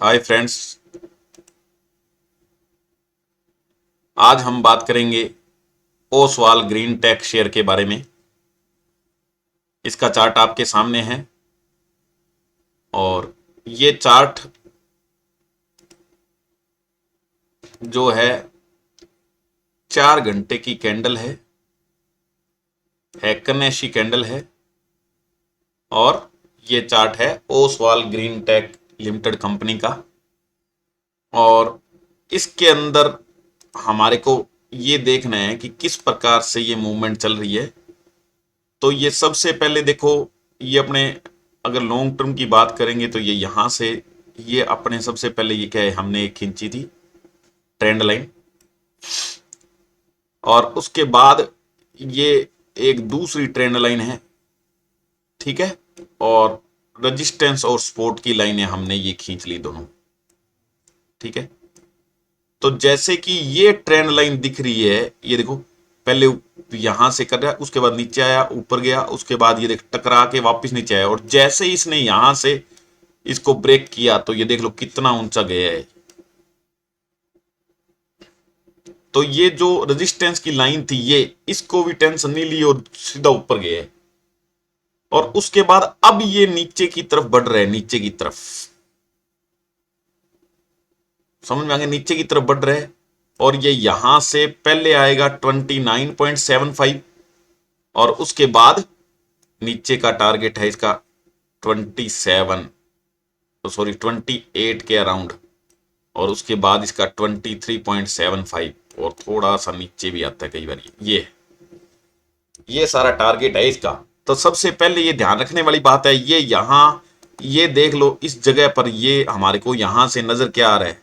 Hi friends. आज हम बात करेंगे ओसवाल ग्रीन टेक शेयर के बारे में। इसका चार्ट आपके सामने है और ये चार्ट जो है 4 घंटे की कैंडल है कनेशी कैंडल है और ये चार्ट है Oswal green tech limited company का। और इसके अंदर हमारे को ये देखना है कि किस प्रकार से ये मूवमेंट चल रही है। तो ये सबसे पहले देखो, ये अपने अगर लॉन्ग टर्म की बात करेंगे तो ये यहाँ से ये अपने सबसे पहले ये क्या है, हमने एक खींची थी ट्रेंड लाइन और उसके बाद ये एक दूसरी ट्रेंड लाइन है, ठीक है। और रेजिस्टेंस और सपोर्ट की लाइनें हमने ये खींच ली दोनों, ठीक है। तो जैसे कि ये ट्रेंड लाइन दिख रही है, ये देखो पहले यहां से कर रहा है, उसके बाद नीचे आया, ऊपर गया, उसके बाद ये देख टकरा के वापस नीचे आया और जैसे ही इसने यहां से इसको ब्रेक किया तो ये देख लो कितना ऊंचा गया है। तो ये जो रेजिस्टेंस की लाइन थी ये इसको भी टेंशन नहीं ली और सीधा ऊपर गया है। और उसके बाद अब ये नीचे की तरफ बढ़ रहे हैं, नीचे की तरफ, समझ में आ गया, नीचे की तरफ बढ़ रहे हैं। और ये यहां से पहले आएगा 29.75 और उसके बाद नीचे का टारगेट है इसका 27, सॉरी 28 के अराउंड, और उसके बाद इसका 23.75 और थोड़ा सा नीचे भी आता है कई बार। ये सारा टारगेट है इसका। तो सबसे पहले ये ध्यान रखने वाली बात है, ये यहां ये देख लो इस जगह पर ये हमारे को यहां से नजर क्या आ रहा है,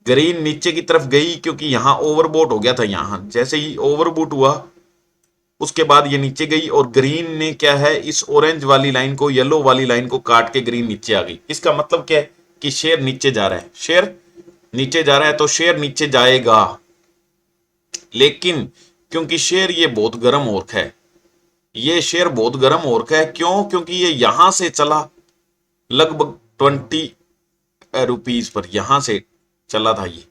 ग्रीन नीचे की तरफ गई क्योंकि यहां ओवरबोट हो गया था। यहां जैसे ही ओवरबोट हुआ उसके बाद ये नीचे गई और ग्रीन ने क्या है, इस ऑरेंज वाली लाइन को, येलो वाली लाइन को काट के ग्रीन नीचे आ गई। इसका मतलब क्या है कि शेयर नीचे जा रहा है, शेयर नीचे जा रहा है तो शेयर नीचे जाएगा। लेकिन क्योंकि शेयर ये बहुत गर्म हो रखा है, ये शेयर बहुत गर्म हो रखा है, क्यों? क्योंकि ये यहां से चला लगभग 20 रुपीज पर, यहां से चला था, ये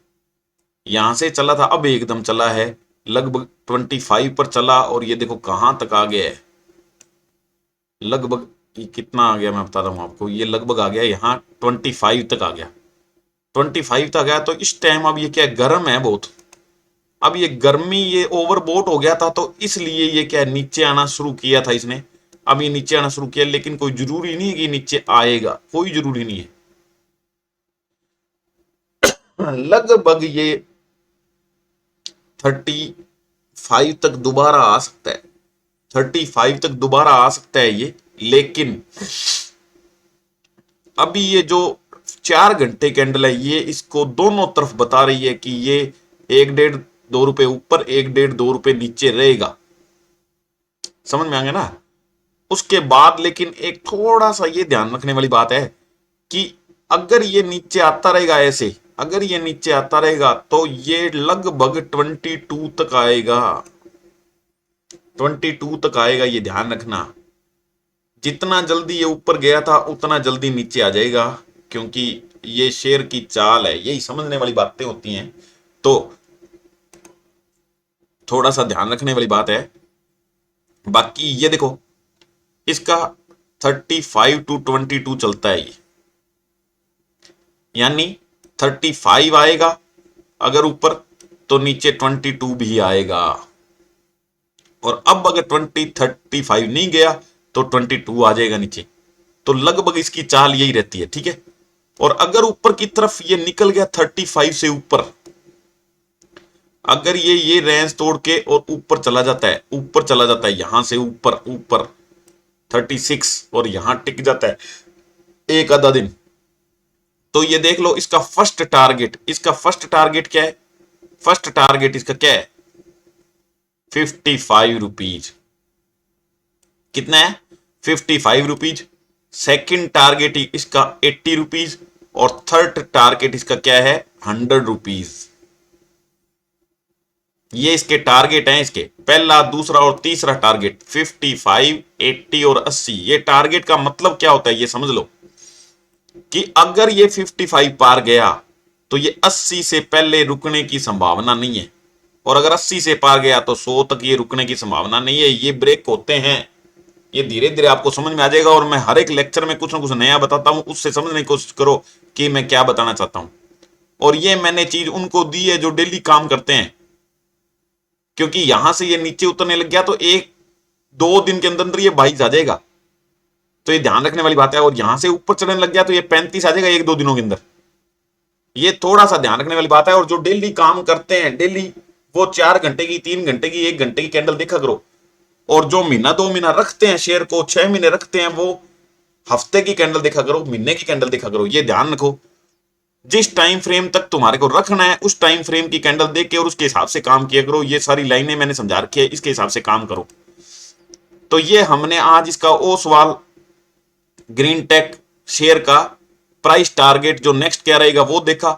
यहां से चला था, अब एकदम चला है लगभग 25 पर चला और ये देखो कहां तक आ गया है, लगभग ये कितना आ गया मैं बताता हूं आपको, ये लगभग आ गया यहाँ 25 तक आ गया, 25 तक आ गया। तो इस टाइम अब ये क्या गर्म है बहुत, अब ये गर्मी ये ओवरबोट हो गया था तो इसलिए ये क्या नीचे आना शुरू किया था इसने। अब ये नीचे आना शुरू किया, लेकिन कोई जरूरी नहीं है कि नीचे आएगा, कोई जरूरी नहीं है। लगभग ये 35 तक दोबारा आ सकता है, 35 तक दोबारा आ सकता है ये। लेकिन अभी ये जो 4 घंटे कैंडल है ये इसको दोनों तरफ बता रही है कि ये 1 1.5 2 रुपए ऊपर, 1 1.5 2 रुपए नीचे रहेगा, समझ में आ गया ना। उसके बाद लेकिन एक थोड़ा सा ये ध्यान रखने वाली बात है कि अगर ये नीचे आता रहेगा ऐसे, अगर ये नीचे आता रहेगा तो ये लगभग 22 तक आएगा, 22 तक आएगा, ये ध्यान रखना। जितना जल्दी ये ऊपर गया था उतना जल्दी नीचे आ जाएगा, क्योंकि ये शेयर की चाल है, यही समझने वाली बातें होती हैं। तो थोड़ा सा ध्यान रखने वाली बात है। बाकी ये देखो इसका 35 to 22 चलता है ये, यानी 35 आएगा अगर ऊपर तो नीचे 22 भी आएगा। और अब अगर 35 नहीं गया तो 22 आ जाएगा नीचे। तो लगभग इसकी चाल यही रहती है, ठीक है। और अगर ऊपर की तरफ ये निकल गया 35 से ऊपर, अगर ये रेंज तोड़ के और ऊपर चला जाता है, ऊपर चला जाता है यहां से ऊपर, ऊपर 36 और यहां टिक जाता है एक आधा दिन, तो ये देख लो इसका फर्स्ट टारगेट, इसका फर्स्ट टारगेट क्या है, फर्स्ट टारगेट इसका क्या है 55 रुपीज। कितना है 55 रुपीज। सेकेंड टारगेट इसका 80 रुपीज और थर्ड टारगेट इसका क्या है 100 रुपीज। ये इसके टारगेट हैं, इसके पहला, दूसरा और तीसरा टारगेट 55, 80 और 80। ये टारगेट का मतलब क्या होता है ये समझ लो। कि अगर ये 55 पार गया तो ये 80 से पहले रुकने की संभावना नहीं है, और अगर 80 से पार गया तो 100 तक ये रुकने की संभावना नहीं है। ये ब्रेक होते हैं, ये धीरे धीरे आपको समझ में आ जाएगा, और मैं हर एक लेक्चर में कुछ ना कुछ नया बताता हूं, उससे समझने की कोशिश करो कि मैं क्या बताना चाहता हूं। और ये मैंने चीज उनको दी है जो डेली काम करते हैं, क्योंकि यहां से ये नीचे उतरने लग गया तो 1-2 दिन के अंदर ये 22 आ जाएगा, तो ये ध्यान रखने वाली बात है। और यहां से ऊपर चढ़ने लग गया तो ये 35 आ जाएगा 1-2 दिनों के अंदर, ये थोड़ा सा ध्यान रखने वाली बात है। और जो डेली काम करते हैं डेली, वो 4 घंटे की, 3 घंटे की, 1 घंटे की कैंडल देखा करो। और जो महीना 2 महीना रखते हैं शेयर को, 6 महीने रखते हैं, वो हफ्ते की कैंडल देखा करो, महीने की कैंडल देखा करो। ये ध्यान रखो, जिस टाइम फ्रेम तक तुम्हारे को रखना है उस टाइम फ्रेम की कैंडल देख के और उसके हिसाब से काम किया करो। ये सारी लाइनें मैंने समझा रखी है, इसके हिसाब से काम करो। तो ये हमने आज इसका ओ सवाल ग्रीन टेक शेयर का प्राइस टारगेट जो नेक्स्ट क्या रहेगा वो देखा,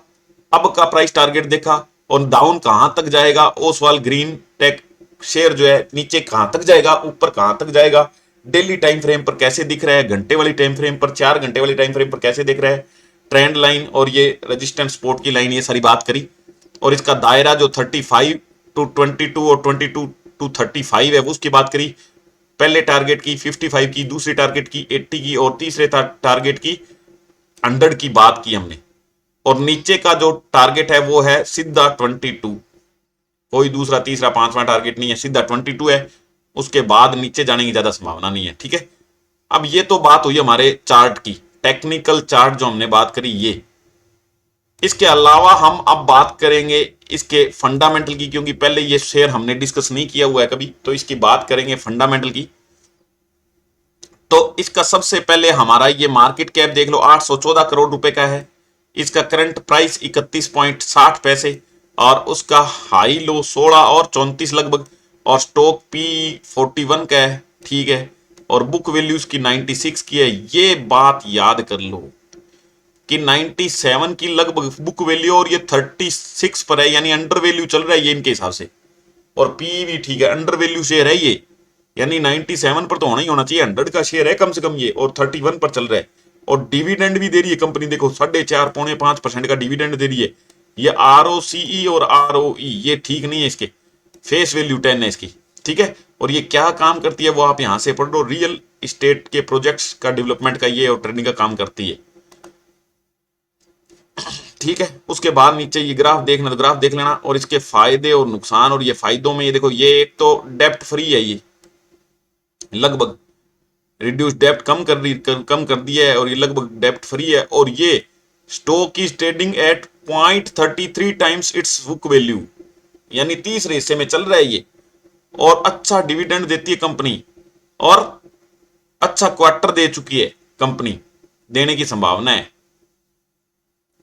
अब का प्राइस टारगेट देखा, और डाउन कहां तक जाएगा ओ सवाल ग्रीन टेक शेयर जो है, नीचे कहां तक जाएगा, ऊपर कहां तक जाएगा, डेली टाइम फ्रेम पर कैसे दिख रहा है, घंटे वाली टाइम फ्रेम पर, 4 घंटे वाली टाइम फ्रेम पर कैसे दिख रहा है, ट्रेंड लाइन और ये रेजिस्टेंस सपोर्ट की लाइन, ये सारी बात करी। और इसका दायरा जो 35 टू 22 और 22 टू 35 है वो उसकी बात करी। पहले टारगेट की 55 की, दूसरे टारगेट की 80 की, और तीसरे टारगेट की 100 की बात की हमने। और नीचे का जो टारगेट है वो है सीधा 22, कोई दूसरा तीसरा पांचवा टारगेट नहीं है, सीधा 22 है। उसके बाद नीचे जाने की ज्यादा संभावना नहीं है, ठीक है। अब ये तो बात हुई हमारे चार्ट की, टेक्निकल चार्ट जो हमने बात करी ये। इसके अलावा हम अब बात करेंगे इसके फंडामेंटल की, क्योंकि पहले ये शेयर हमने डिस्कस नहीं किया हुआ है कभी, तो इसकी बात करेंगे फंडामेंटल की। तो इसका सबसे पहले हमारा ये मार्केट कैप देख लो, 814 करोड़ रुपए का है। इसका करंट प्राइस 31.60 पैसे, और उसका हाई लो 16 और 34 लगभग, और स्टॉक पी 41 का है, ठीक है। और बुक वैल्यू उसकी 96 की है। ये बात याद कर लो कि 97 की लगभग बुक वैल्यू और ये 36 पर है, यानी अंडर वैल्यू चल रहा है ये इनके हिसाब से। और पी भी ठीक है, अंडर वैल्यू शेयर है ये, यानी 97 पर तो होना ही होना चाहिए, 100 का शेयर है कम से कम ये, और 31 पर चल रहा है। और डिविडेंड भी दे रही है कंपनी, देखो 4.5-5% का डिविडेंड दे रही है। ये ROCE और ROE ये ठीक नहीं है इसके, फेस वैल्यू 10 है इसकी, ठीक है। और ये क्या काम करती है वो आप यहां से पढ़ लो, रियल इस्टेट के प्रोजेक्ट्स का डेवलपमेंट का ये और ट्रेडिंग का काम करती है, ठीक है। उसके बाद नीचे ये ग्राफ देखना तो ग्राफ देख लेना, और इसके फायदे और नुकसान। और ये फायदों में ये देखो, ये एक तो डेप्ट फ्री है, ये लगभग रिड्यूस डेप्ट कम कर दिया है, और ये लगभग डेप्ट फ्री है। और ये stock is trading at 0.33 times it's book value, यानी तीसरे हिस्से में चल रहा है ये। और अच्छा डिविडेंड देती है कंपनी, और अच्छा क्वार्टर दे चुकी है कंपनी, देने की संभावना है,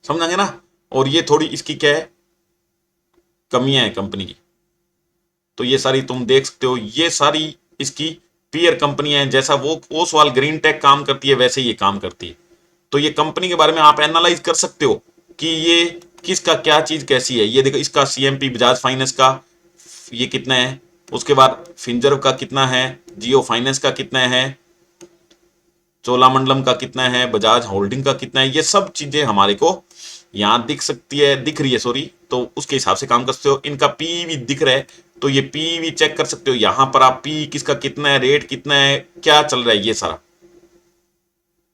समझेंगे ना। और ये थोड़ी इसकी क्या है, कमियां है कंपनी की, तो ये सारी तुम देख सकते हो। ये सारी इसकी पीयर कंपनियां हैं, जैसा वो सवाल ग्रीन टेक काम करती है वैसे ये काम करती है। तो ये कंपनी के बारे में आप एनालाइज कर सकते हो कि ये किसका क्या चीज कैसी है। ये देखो, इसका CMP बजाज फाइनेंस का ये कितना है, उसके बाद फिंजर्व का कितना है, जियो फाइनेंस का कितना है, चोलामंडलम का कितना है, बजाज होल्डिंग का कितना है, ये सब चीजें हमारे को यहाँ दिख रही है सॉरी, तो उसके हिसाब से काम कर सकते हो। इनका पीवी दिख रहा है, तो ये पीवी चेक कर सकते हो, यहां पर आप पी किसका कितना है, रेट कितना है, क्या चल रहा है, ये सारा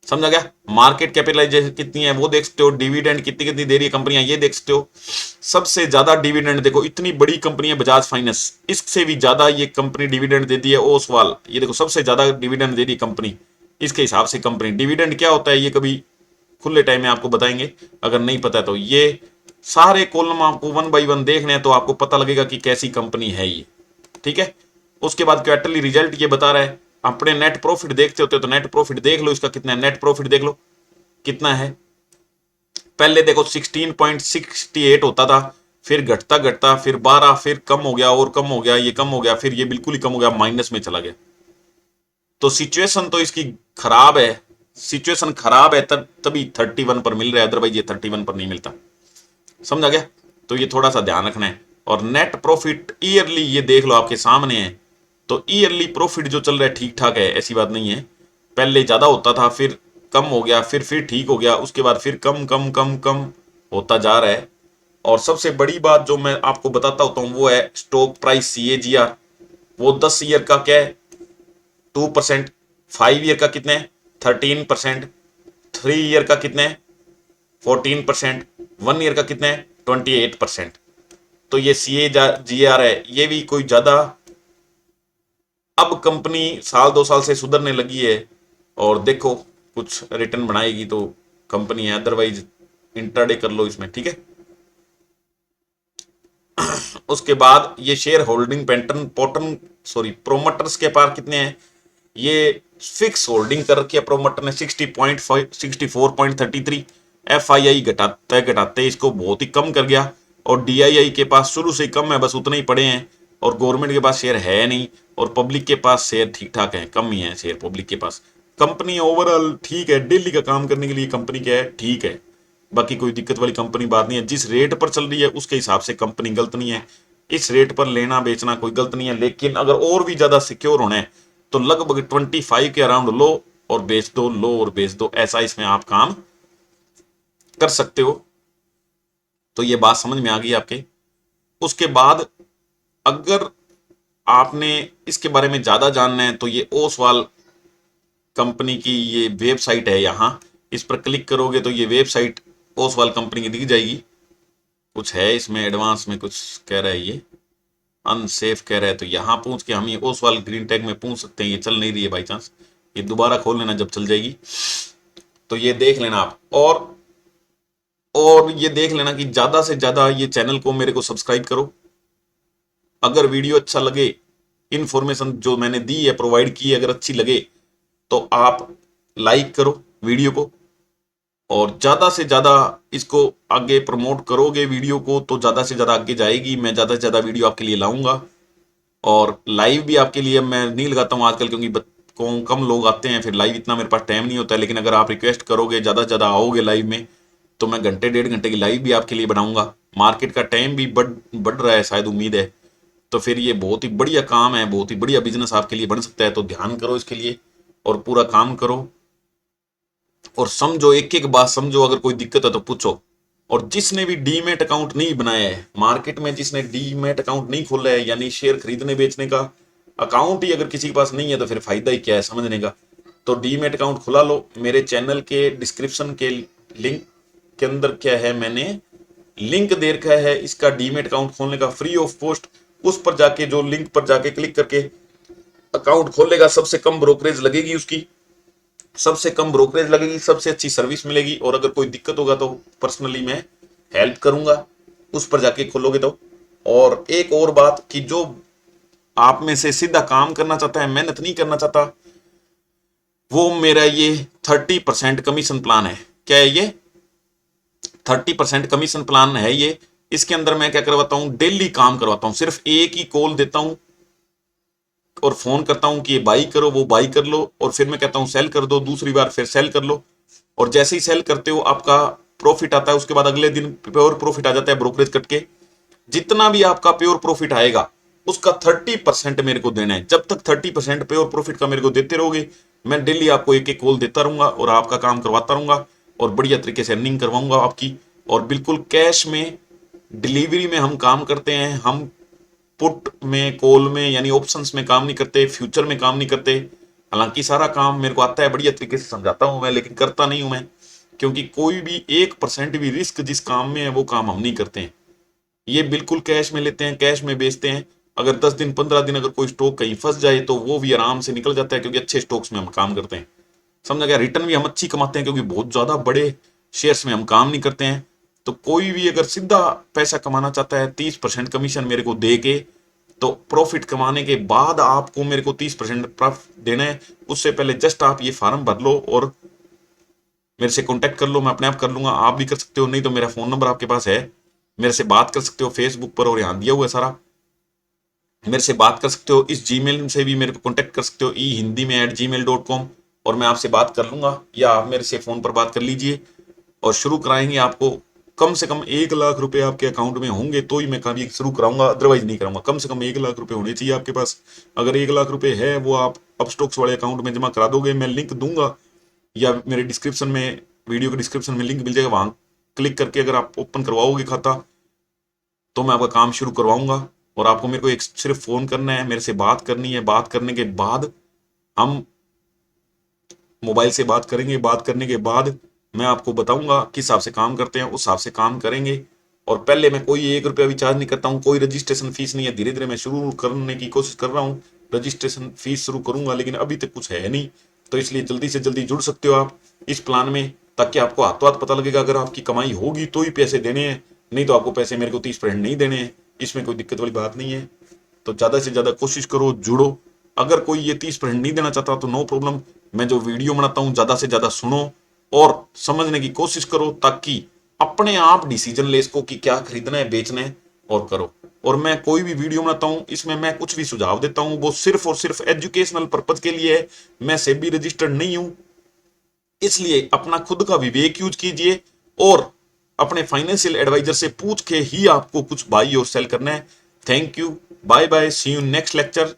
समझा गया। मार्केट कैपिटलाइजेशन कितनी है वो देख सकते हो, डिविडेंड कितनी कितनी दे रही है कंपनियां ये देख सकते हो। सबसे ज्यादा डिविडेंड देखो, इतनी बड़ी कंपनी है बजाज फाइनेंस, इससे भी ज्यादा ये कंपनी डिविडेंड देती है। ओसवाल ये देखो, सबसे ज्यादा डिविडेंड दे रही है कंपनी, इसके हिसाब से कंपनी। डिविडेंड क्या होता है ये कभी खुले टाइम में आपको बताएंगे, अगर नहीं पता तो। ये सारे कॉलम आपको 1 बाय 1 देखने हैं तो आपको पता लगेगा कि कैसी कंपनी है ये, ठीक है। उसके बाद क्वार्टरली रिजल्ट ये बता रहा है। अपने नेट प्रॉफिट देखते होते हो तो नेट प्रॉफिट देख लो, इसका कितना है, नेट प्रॉफिट देख लो कितना है। पहले देखो 16.68 होता था, फिर घटता घटता फिर 12, फिर कम हो गया और कम हो गया, ये कम हो गया, फिर ये बिल्कुल ही कम हो गया, माइनस में चला गया। तो सिचुएशन तो इसकी खराब है, सिचुएशन खराब है तभी 31 पर मिल रहा है, अदरवाइज ये 31 पर नहीं मिलता, समझा गया। तो ये थोड़ा सा ध्यान रखना है। और नेट प्रॉफिट ईयरली ये देख लो आपके सामने है, तो ईयरली प्रॉफिट जो चल रहा है ठीक ठाक है, ऐसी बात नहीं है। पहले ज्यादा होता था, फिर कम हो गया, फिर ठीक हो गया, उसके बाद फिर कम कम कम कम होता जा रहा है। और सबसे बड़ी बात जो मैं आपको बताता होता हूं वो है स्टॉक प्राइस CAGR। वो 10 ईयर का क्या है 2%, 5 ईयर का कितने 13%, 3 ईयर का कितने 14%, 1 ईयर का कितने 28%। तो ये CAGR है, ये भी कोई ज्यादा, अब कंपनी साल 2 साल से सुधरने लगी है और देखो कुछ रिटर्न बनाएगी तो कंपनी है, अदरवाइज इंट्राडे कर लो इसमें, ठीक है। उसके बाद ये शेयर होल्डिंग पैटर्न पोटन सॉरी प्रोमोटर्स के पास कितने हैं, ये फिक्स होल्डिंग कर रखी है प्रोमोटर ने 64.33। FII घटाते घटाते इसको बहुत ही कम कर गया, और DII के पास शुरू से ही कम है, बस उतने ही पड़े हैं। और गवर्नमेंट के पास शेयर है नहीं, और पब्लिक के पास शेयर ठीक ठाक है, कम ही है शेयर पब्लिक के पास। कंपनी ओवरऑल ठीक है, डेली का काम करने के लिए कंपनी क्या है ठीक है, बाकी कोई दिक्कत वाली कंपनी बात नहीं है। जिस रेट पर चल रही है उसके हिसाब से कंपनी गलत नहीं है, इस रेट पर लेना बेचना कोई गलत नहीं है। लेकिन अगर और भी ज्यादा सिक्योर होना है तो लगभग 25 के अराउंड लो और बेच दो, लो और बेच दो, ऐसा इसमें आप काम कर सकते हो। तो ये बात समझ में आ गई आपके। उसके बाद अगर आपने इसके बारे में ज्यादा जानना है तो ये ओसवाल कंपनी की ये वेबसाइट है, यहां इस पर क्लिक करोगे तो ये वेबसाइट ओसवाल कंपनी की दिख जाएगी। कुछ है इसमें एडवांस में कुछ कह रहा है, ये अनसेफ कह रहा है, तो यहां पहुंच के हम ये ओसवाल ग्रीन टैग में पूछ सकते हैं। ये चल नहीं रही है बाई चांस, ये दोबारा खोल लेना जब चल जाएगी तो ये देख लेना आप। और ये देख लेना कि ज्यादा से ज्यादा ये चैनल को मेरे को सब्सक्राइब करो। अगर वीडियो अच्छा लगे, इंफॉर्मेशन जो मैंने दी है प्रोवाइड की है अगर अच्छी लगे तो आप लाइक करो वीडियो को, और ज्यादा से ज्यादा इसको आगे प्रमोट करोगे वीडियो को तो ज्यादा से ज्यादा आगे जाएगी। मैं ज्यादा से ज्यादा वीडियो आपके लिए लाऊंगा, और लाइव भी आपके लिए मैं नहीं लगाता हूं आजकल, क्योंकि कम लोग आते हैं, फिर लाइव इतना मेरे पास टाइम नहीं होता है। लेकिन अगर आप रिक्वेस्ट करोगे ज्यादा से ज्यादा आओगे लाइव में तो मैं घंटे 1.5 घंटे की लाइव भी आपके लिए बनाऊंगा। मार्केट का टाइम भी बढ़ रहा है शायद, उम्मीद है, तो फिर ये बहुत ही बढ़िया काम है, बहुत ही बढ़िया बिजनेस आपके लिए बन सकता है। तो ध्यान करो इसके लिए और पूरा काम करो और समझो, एक एक बात समझो, अगर कोई दिक्कत है तो पूछो। और जिसने भी डीमेट अकाउंट नहीं बनाया है मार्केट में, जिसने डीमेट अकाउंट नहीं खोला है, यानी शेयर खरीदने बेचने का अकाउंट ही अगर किसी के पास नहीं है तो फिर फायदा ही क्या है समझने का। तो डीमेट अकाउंट खुला लो। मेरे चैनल के डिस्क्रिप्शन के लिंक के अंदर क्या है, मैंने लिंक दे रखा है इसका डीमेट अकाउंट खोलने का फ्री ऑफ कॉस्ट। उस पर जाके जो लिंक पर जाके क्लिक करके अकाउंट खोलेगा, सबसे कम ब्रोकरेज लगेगी उसकी, सबसे कम ब्रोकरेज लगेगी, सबसे अच्छी सर्विस मिलेगी। और अगर कोई दिक्कत होगा तो पर्सनली मैं हेल्प करूंगा उस पर जाके खोलोगे तो। और एक और बात कि जो आप में से सीधा काम करना चाहता है, मेहनत नहीं करना चाहता, वो मेरा ये 30% कमीशन प्लान है। क्या है ये 30% कमीशन प्लान है ये। इसके अंदर मैं क्या करवाता हूं, डेली काम करवाता हूं, सिर्फ एक ही कॉल देता हूं और फोन करता हूं कि ये बाई करो, वो बाई कर लो, और फिर मैं कहता हूं सेल कर दो, दूसरी बार फिर सेल कर लो। और जैसे ही सेल करते हो आपका प्रॉफिट आता है, उसके बाद अगले दिन प्योर प्रॉफिट आ जाता है ब्रोकरेज कट के। जितना भी आपका प्योर प्रॉफिट आएगा उसका 30% मेरे को देना है। जब तक 30% प्योर प्रॉफिट का मेरे को देते रहोगे, मैं डेली आपको एक एक कॉल देता रहूंगा और आपका काम करवाता रहूंगा और बढ़िया तरीके से अर्निंग करवाऊंगा आपकी। और बिल्कुल कैश में डिलीवरी में हम काम करते हैं, हम पुट में कॉल में यानी ऑप्शंस में काम नहीं करते, फ्यूचर में काम नहीं करते। हालांकि सारा काम मेरे को आता है, बढ़िया तरीके से समझाता हूं मैं, लेकिन करता नहीं हूं मैं, क्योंकि कोई भी 1% भी रिस्क जिस काम में है वो काम हम नहीं करते हैं। ये बिल्कुल कैश में लेते हैं, कैश में बेचते हैं। अगर 10 दिन 15 दिन अगर कोई स्टॉक कहीं फंस जाए तो वो भी आराम से निकल जाता है, क्योंकि अच्छे स्टॉक्स में हम काम करते हैं। समझा गया। रिटर्न भी हम अच्छी कमाते हैं, क्योंकि बहुत ज्यादा बड़े शेयर्स में हम काम नहीं करते हैं। तो कोई भी अगर सीधा पैसा कमाना चाहता है 30% कमीशन मेरे को दे के, तो प्रॉफिट कमाने के बाद आपको मेरे को 30% प्रॉफिट देना है। उससे पहले जस्ट आप ये फॉर्म भर लो और मेरे से कांटेक्ट कर लो, मैं अपने आप कर लूंगा। आप भी कर सकते हो, नहीं तो मेरा फोन नंबर आपके पास है, मेरे से बात कर सकते हो फेसबुक पर, और यहाँ दिया हुआ है सारा, मेरे से बात कर सकते हो। इस जीमेल से भी मेरे को कांटेक्ट कर सकते हो ehindimein@gmail.com, और मैं आपसे बात कर लूंगा, या आप मेरे से फोन पर बात कर लीजिए और शुरू कराएंगे। आपको कम से कम 1 लाख रुपए आपके अकाउंट में होंगे तो ही मैं काम शुरू कराऊंगा, अदरवाइज नहीं कराऊंगा। कम से कम 1 लाख रुपए होने चाहिए आपके पास। अगर 1 लाख रुपए है वो आप अपस्टॉक्स वाले अकाउंट में जमा करा दोगे, मैं लिंक दूंगा, या मेरे डिस्क्रिप्शन में, वीडियो के डिस्क्रिप्शन में लिंक मिल जाएगा, वहां क्लिक करके अगर आप ओपन करवाओगे खाता तो मैं आपका काम शुरू करवाऊंगा। और आपको मेरे को एक सिर्फ फोन करना है, मेरे से बात करनी है। बात करने के बाद हम मोबाइल से बात करेंगे, बात करने के बाद मैं आपको बताऊंगा किस हिसाब से काम करते हैं, उस हिसाब से काम करेंगे। और पहले मैं कोई 1 रुपया भी चार्ज नहीं करता हूँ, कोई रजिस्ट्रेशन फीस नहीं है। धीरे धीरे मैं शुरू करने की कोशिश कर रहा हूँ, रजिस्ट्रेशन फीस शुरू करूंगा, लेकिन अभी तक कुछ है नहीं। तो इसलिए जल्दी से जल्दी जुड़ सकते हो आप इस प्लान में, ताकि आपको हाथों हाथ पता लगेगा। अगर आपकी कमाई होगी तो ही पैसे देने हैं, नहीं तो आपको पैसे मेरे को 30% नहीं देने हैं। इसमें कोई दिक्कत वाली बात नहीं है। तो ज्यादा से ज्यादा कोशिश करो, जुड़ो। अगर कोई ये 30% नहीं देना चाहता तो नो प्रॉब्लम, मैं जो वीडियो बनाता हूं ज्यादा से ज्यादा सुनो और समझने की कोशिश करो, ताकि अपने आप डिसीजन ले सको कि क्या खरीदना है, बेचना है, और करो। और मैं कोई भी वीडियो बनाता हूं इसमें मैं कुछ भी सुझाव देता हूं वो सिर्फ और सिर्फ एजुकेशनल पर्पज के लिए है। मैं सेबी रजिस्टर्ड नहीं हूं, इसलिए अपना खुद का विवेक यूज कीजिए और अपने फाइनेंशियल एडवाइजर से पूछ के ही आपको कुछ बाई और सेल करना है। Thank you, bye bye, see you next lecture.